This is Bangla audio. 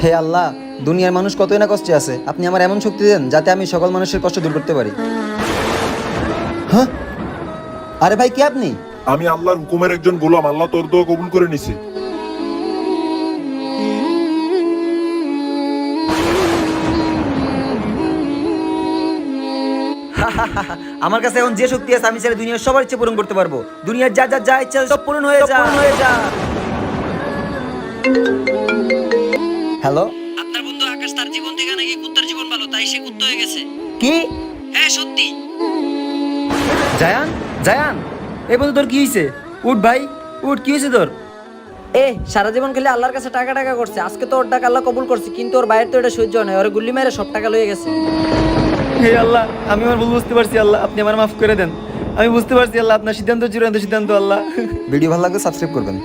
হে আল্লাহ, দুনিয়ার মানুষ কতই না কষ্টে আছে, আপনি আমার এমন শক্তি দেন যাতে আমি সকল মানুষের কষ্ট দূর করতে পারি। হ্যাঁ, আরে ভাই কে আপনি? আমি আল্লাহর হুকুমের একজন গোলাম। আল্লাহ তোর দোয়া কবুল করে নিছে। আমার কাছে এখন যে শক্তি আছে আমি চাইলে দুনিয়ার সবার ইচ্ছে পূরণ করতে পারবো। দুনিয়ার যা যা যা ইচ্ছা সব পূরণ হয়ে যা। হ্যালো, আপনার বন্ধু আকাশ তার জীবন থেকে নাকি কুত্তার জীবন ভালো, তাই সে কুত্তা হয়ে গেছে। কি? হ্যাঁ সত্যি। জায়ান, জায়ান, এই বন্ধু তোর কি হয়েছে? উঠ ভাই, উঠ, কি হয়েছে তোর? সারা জীবন খেলে আল্লাহর কাছে টাকা টাকা করছে, আজকে তো ওর টাকা আল্লাহ কবুল করছে, কিন্তু ওর বাইরে তো এটা সহ্য নয়, ওর গুল্লি মেরে সব টাকা লয়ে গেছে। হে আল্লাহ, আমি আমার ভুল বুঝতে পারছি আল্লাহ, আপনি আমার মাফ করে দেন। আমি বুঝতে পারছি আল্লাহ, আপনার সিদ্ধান্ত চূড়ান্ত সিদ্ধান্ত আল্লাহ। ভিডিও ভালো লাগলে সাবস্ক্রাইব করবেন।